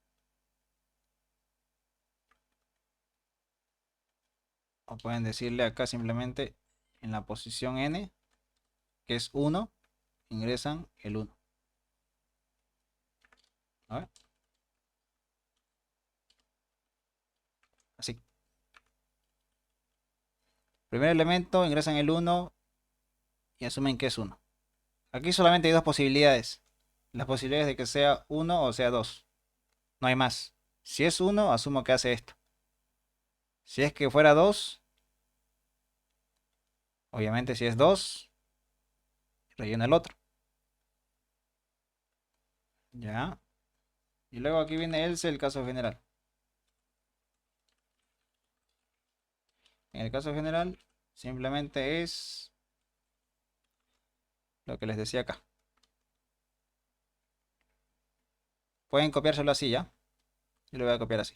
o pueden decirle acá simplemente en la posición n, que es 1, ingresan el 1. ¿No ves? Así. Primer elemento, ingresan el 1 y asumen que es 1. Aquí solamente hay dos posibilidades. Las posibilidades de que sea 1 o sea 2. No hay más. Si es 1, asumo que hace esto. Si es que fuera 2, obviamente si es 2, rellena el otro. Ya. Y luego aquí viene else, el caso general. En el caso general, simplemente es lo que les decía acá. Pueden copiárselo así, ¿ya? Yo lo voy a copiar así.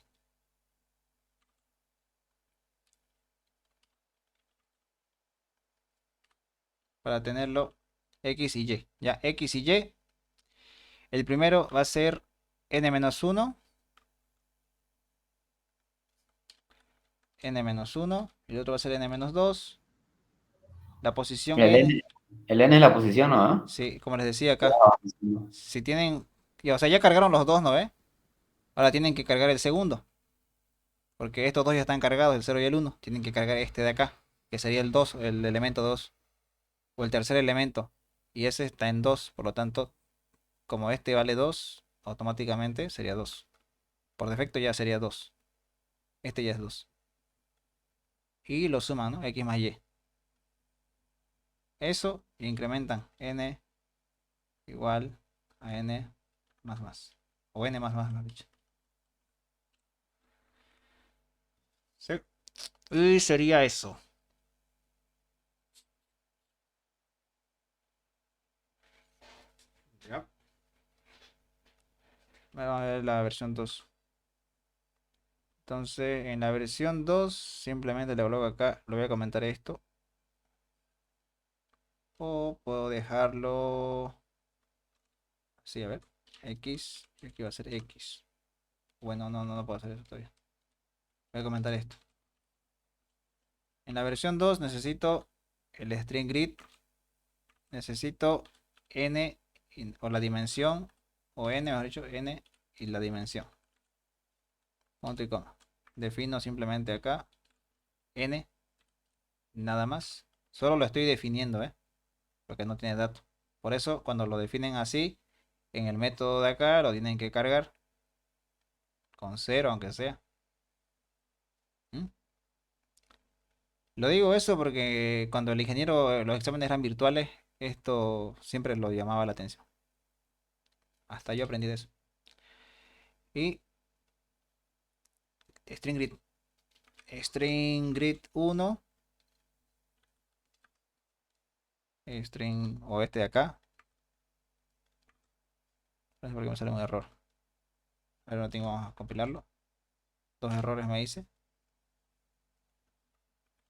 Para tenerlo x y y. Ya, x y y. El primero va a ser n-1. n-1. Y el otro va a ser n-2. La posición El n, N, el N es la posición, ¿no? sí, como les decía acá. Si tienen, o sea, ya cargaron los dos, ¿no ve? Ahora tienen que cargar el segundo. Porque estos dos ya están cargados, el 0 y el 1. Tienen que cargar este de acá, que sería el 2, el elemento 2. O el tercer elemento. Y ese está en 2. Por lo tanto, como este vale 2, automáticamente sería 2. Por defecto ya sería 2. Este ya es 2. Y lo suman, ¿no? X más Y. Eso incrementan n igual a n más. O n más dicho. Sí. Y sería eso. Ya. Vamos a ver la versión 2. Entonces, en la versión 2, simplemente le coloco acá, lo voy a comentar esto. O puedo dejarlo así, a ver. X, y aquí va a ser X. Bueno, no puedo hacer eso todavía. Voy a comentar esto. En la versión 2 necesito el string grid. Necesito n o la dimensión, o n, mejor dicho, n y la dimensión. Punto y coma. Defino simplemente acá n, nada más. Solo lo estoy definiendo, porque no tiene dato. Por eso, cuando lo definen así, en el método de acá lo tienen que cargar con 0, aunque sea. ¿Mm? Lo digo eso porque cuando el ingeniero, los exámenes eran virtuales, esto siempre lo llamaba la atención. Hasta yo aprendí de eso. Y string grid. String grid 1. String o este de acá. No sé por qué me sale un error. Ahora no tengo, vamos a compilarlo. 2 errores me dice.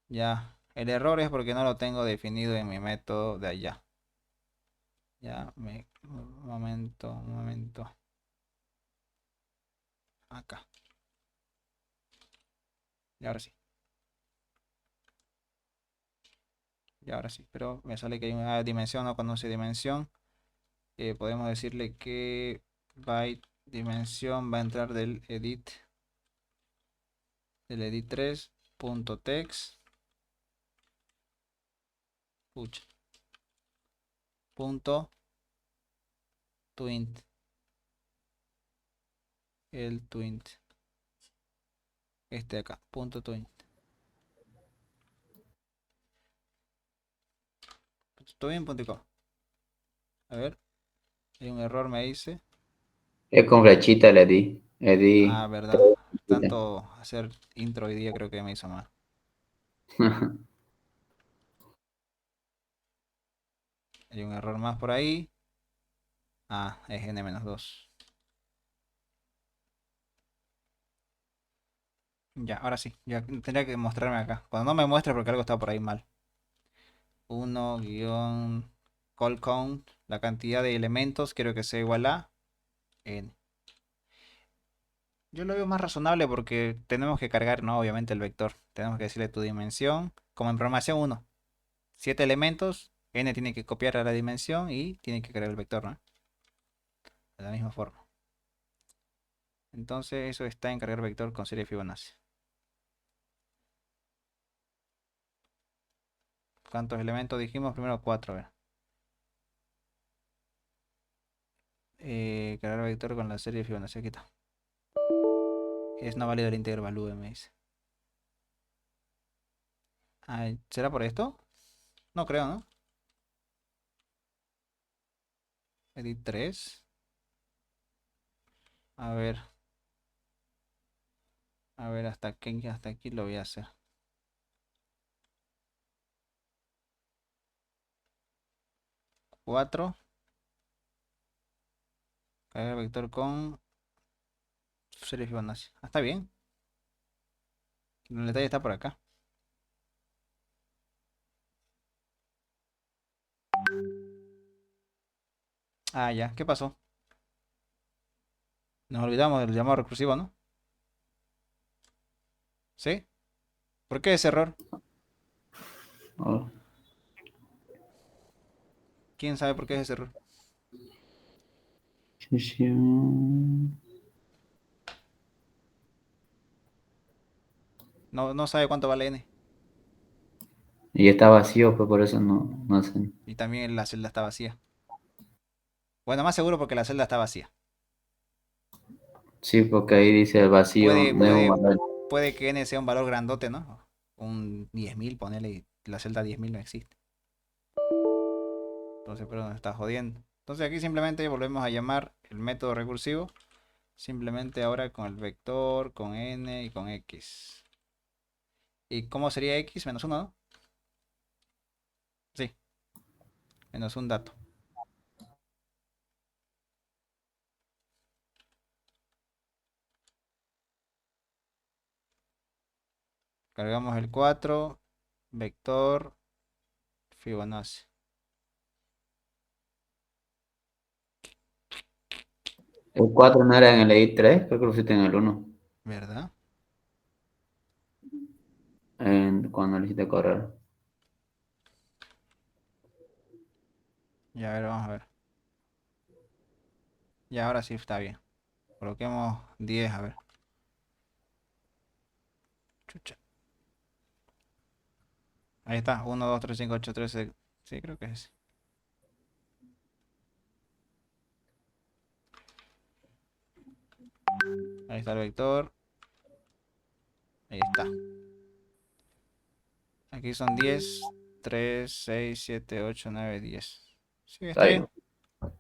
Ya. El error es porque no lo tengo definido en mi método de allá. Ya, un momento, un momento. Acá. Y ahora sí. Y ahora sí. Pero me sale que hay una dimensión, no conoce dimensión. Podemos decirle que byte dimensión va a entrar del edit 3.text. Pucha. Punto twint. El twint. Este de acá. Punto twint. Twint.com. A ver. Hay un error, me dice. Es con flechita le di. Le Ah, di verdad. tres flechitas. Tanto hacer intro hoy día creo que me hizo mal. Hay un error más por ahí. Ah, es n-2. Ya, ahora sí. Ya tendría que mostrarme acá. Cuando no me muestre porque algo está por ahí mal. 1 guión call count. La cantidad de elementos quiero que sea igual a n. Yo lo veo más razonable porque tenemos que cargar, no, obviamente el vector. Tenemos que decirle tu dimensión. Como en programación 1. 7 elementos. N tiene que copiar a la dimensión y tiene que cargar el vector, ¿no? De la misma forma. Entonces eso está en cargar vector con serie Fibonacci. ¿Cuántos elementos dijimos? Primero 4, a ver. Cargar vector con la serie Fibonacci. Aquí está. Es no válido el integer value, me dice. Ah, ¿será por esto? No creo, ¿no? Edit 3. A ver. A ver, hasta aquí lo voy a hacer. 4. Cargar vector con serie Fibonacci. Ah, está bien. El detalle está por acá. Ah, ya. ¿Qué pasó? Nos olvidamos del llamado recursivo, ¿no? ¿Sí? ¿Por qué ese error? Oh, ¿Quién sabe por qué es ese error? sesión. No, no sabe cuánto vale n. Y está vacío, pues por eso no hacen. Y también la celda está vacía. Bueno, más seguro porque la celda está vacía. Sí, porque ahí dice el vacío, Puede, no es un puede, valor. puede que n sea un valor grandote, ¿no? Un 10.000, ponele, y la celda 10.000 no existe. Entonces, pero nos está jodiendo. Entonces aquí simplemente volvemos a llamar el método recursivo. Simplemente ahora con el vector, con n y con x. ¿Y cómo sería x? Menos 1, ¿no? Sí, menos un dato. Cargamos el 4, vector, Fibonacci. El 4 no era en el edit 3, creo que lo pusiste en el 1. ¿Verdad? Cuando lo hiciste correr. Ya, a ver, vamos a ver. Ya, ahora sí está bien. Coloquemos 10, a ver. Chucha. Ahí está, 1, 2, 3, 5, 8, 13. Sí, creo que es ese. Ahí está el vector. Ahí está. Aquí son 10, 3, 6, 7, 8, 9, 10. Sí, Está está bien. bien.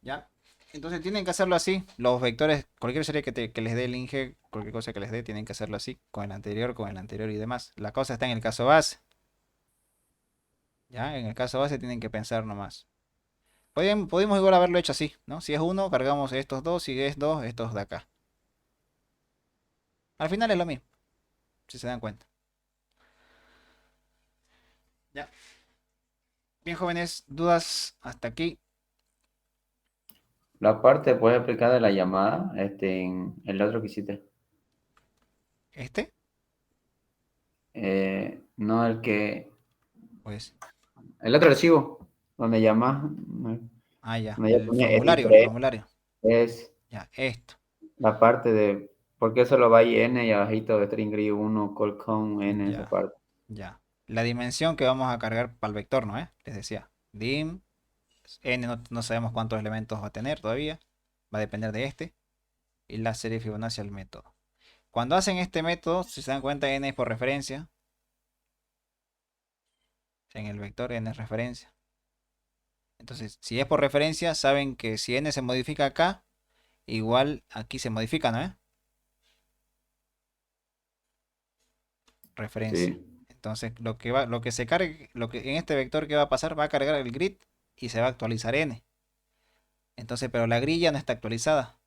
Ya. Entonces tienen que hacerlo así. Los vectores, cualquier serie que les dé el Inge, cualquier cosa que les dé, tienen que hacerlo así. Con el anterior y demás. La cosa está en el caso base. ¿Ya? En el caso base tienen que pensar nomás. Podemos igual haberlo hecho así, ¿no? Si es uno, cargamos estos dos. Si es dos, estos de acá. Al final es lo mismo, si se dan cuenta. Ya. Bien, jóvenes, dudas hasta aquí. La parte puedes explicar de la llamada, en el otro que hiciste. Este, No el que, pues, el otro archivo, donde llamas, ya, donde ya el pone formulario, el L3, formulario. es Ya, esto. la parte de por qué solo va y n y abajito de string grid 1, call count, n, esa Ya, parte. ya. La dimensión que vamos a cargar para el vector, ¿no? Les decía, dim, n no sabemos cuántos elementos va a tener todavía. Va a depender de este. Y la serie Fibonacci al método. Cuando hacen este método, si se dan cuenta, n es por referencia. En el vector n es referencia. Entonces, si es por referencia, saben que si n se modifica acá, igual aquí se modifica, ¿no? Referencia. Sí. Entonces, lo que se cargue, lo que en este vector que va a pasar, va a cargar el grid y se va a actualizar n. Entonces, pero la grilla no está actualizada.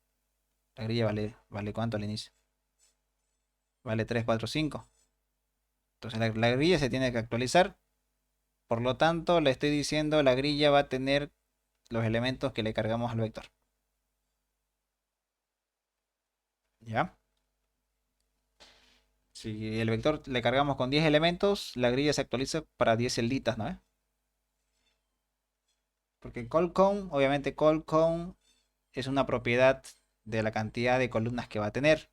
La grilla vale cuánto al inicio. Vale 3 4 5. Entonces, la grilla se tiene que actualizar. Por lo tanto, le estoy diciendo, la grilla va a tener los elementos que le cargamos al vector. ¿Ya? Si el vector le cargamos con 10 elementos, la grilla se actualiza para 10 celditas, ¿no? Porque call count, obviamente call count es una propiedad de la cantidad de columnas que va a tener.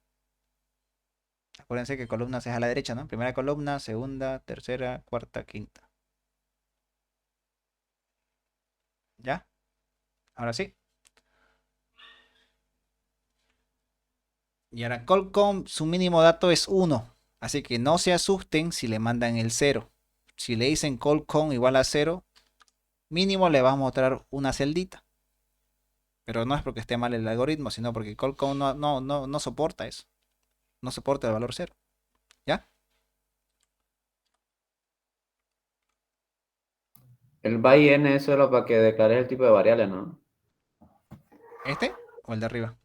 Acuérdense que columnas es a la derecha, ¿no? Primera columna, segunda, tercera, cuarta, quinta. ¿Ya? Ahora sí. Y ahora call count, su mínimo dato es 1. Así que no se asusten si le mandan el 0. Si le dicen call count igual a 0, mínimo le va a mostrar una celdita. Pero no es porque esté mal el algoritmo, sino porque call count no soporta eso. No soporta el valor 0. ¿Ya? El by n es solo para que declares el tipo de variable, ¿no? ¿Este o el de arriba?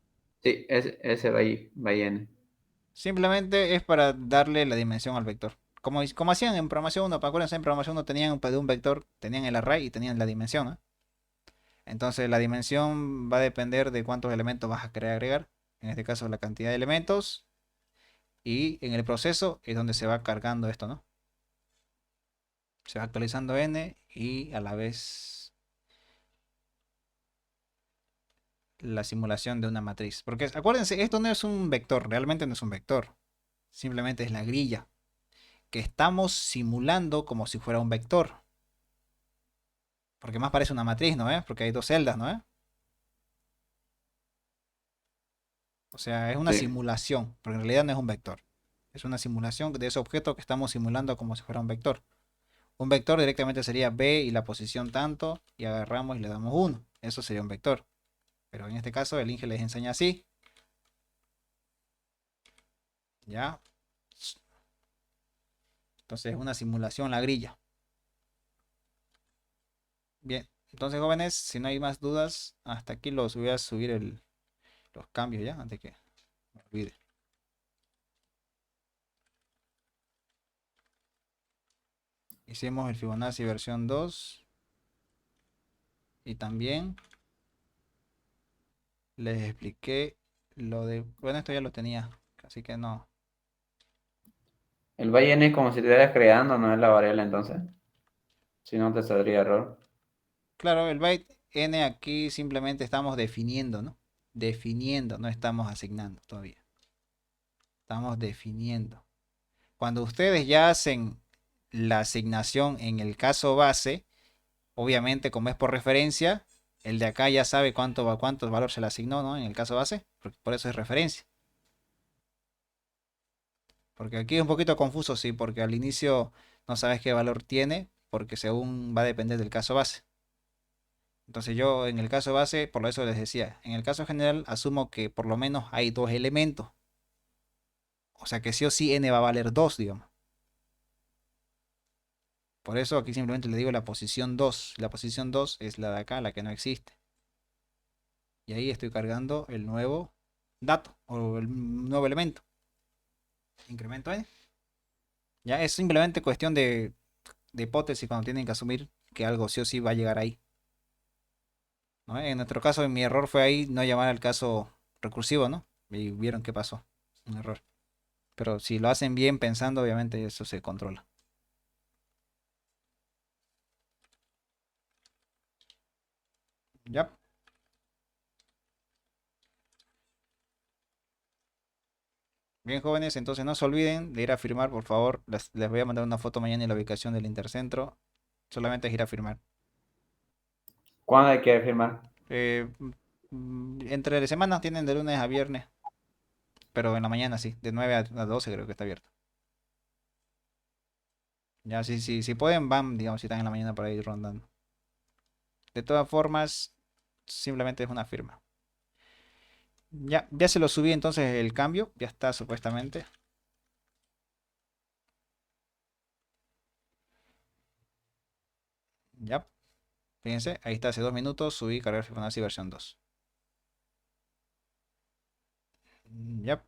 Sí, ese by n. Simplemente es para darle la dimensión al vector. Como hacían en programación 1, acuérdense, en programación 1 tenían de un vector, tenían el array y tenían la dimensión, ¿no? Entonces la dimensión va a depender de cuántos elementos vas a querer agregar. En este caso la cantidad de elementos. Y en el proceso es donde se va cargando esto, ¿no? Se va actualizando n y a la vez la simulación de una matriz. Porque acuérdense, esto no es un vector, realmente no es un vector. Simplemente es la grilla que estamos simulando como si fuera un vector. Porque más parece una matriz, ¿no? Porque hay dos celdas, ¿no? O sea, es una Sí. simulación, pero en realidad no es un vector. Es una simulación de ese objeto que estamos simulando como si fuera un vector. Un vector directamente sería b y la posición tanto, y agarramos y le damos 1. Eso sería un vector. Pero en este caso el Inge les enseña así. ¿Ya? Entonces es una simulación la grilla. Bien. Entonces, jóvenes, si no hay más dudas, hasta aquí los voy a subir los cambios ya, antes que me olvide. Hicimos el Fibonacci versión 2 y también les expliqué lo de... Bueno, esto ya lo tenía, así que no. El by n es como si estuvieras creando, no es la variable entonces. Si no te saldría error. Claro, el byte n aquí simplemente estamos definiendo, ¿no? Definiendo, no estamos asignando todavía. Estamos definiendo. Cuando ustedes ya hacen la asignación en el caso base, obviamente como es por referencia, el de acá ya sabe cuánto valor se le asignó, ¿no? En el caso base, por eso es referencia. Porque aquí es un poquito confuso, sí, porque al inicio no sabes qué valor tiene, porque según va a depender del caso base. Entonces yo en el caso base, por eso les decía, en el caso general asumo que por lo menos hay dos elementos. O sea que sí o sí n va a valer 2, digamos. Por eso aquí simplemente le digo la posición 2. La posición 2 es la de acá, la que no existe. Y ahí estoy cargando el nuevo dato o el nuevo elemento. Incremento n. Ya es simplemente cuestión de hipótesis cuando tienen que asumir que algo sí o sí va a llegar ahí. ¿No? En nuestro caso, mi error fue ahí no llamar al caso recursivo, ¿no? Y vieron qué pasó. Un error. Pero si lo hacen bien pensando, obviamente eso se controla. Ya. Bien, jóvenes, entonces no se olviden de ir a firmar, por favor. Les voy a mandar una foto mañana en la ubicación del Intercentro. Solamente es ir a firmar. ¿Cuándo hay que firmar? Entre la semana tienen de lunes a viernes, pero en la mañana sí, de 9 a 12 creo que está abierto. Ya, si pueden, van, digamos, si están en la mañana para ir rondando. De todas formas, simplemente es una firma. Ya se lo subí entonces el cambio, ya está supuestamente. Ya, fíjense, ahí está hace 2 minutos, subí cargar Fibonacci versión 2. Ya,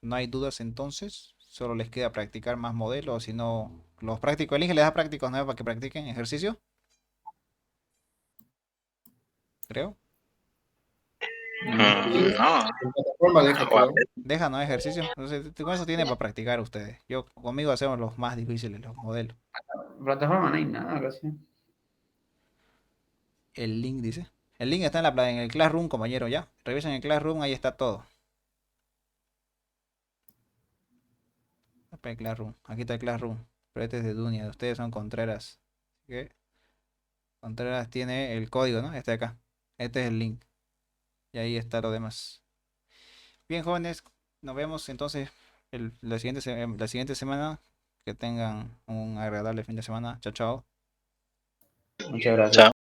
no hay dudas entonces, solo les queda practicar más modelos, si no, los prácticos, elige, les da prácticos nuevos para que practiquen ejercicio, creo. Sí, No, en plataforma deja, creo. Deja, ¿no? Ejercicio. Entonces, con eso tienen para practicar ustedes. Conmigo hacemos los más difíciles, los modelos. Plataforma no hay nada, casi. El link dice. El link está en el Classroom, compañero, ya. Revisen el Classroom, ahí está todo. El Classroom. Aquí está el Classroom. Pero este es de Dunia. Ustedes son Contreras. Así que Contreras tiene el código, ¿no? Este de acá. Este es el link. Y ahí está lo demás. Bien, jóvenes. Nos vemos entonces la siguiente semana. Que tengan un agradable fin de semana. Chao, chao. Muchas gracias. chao.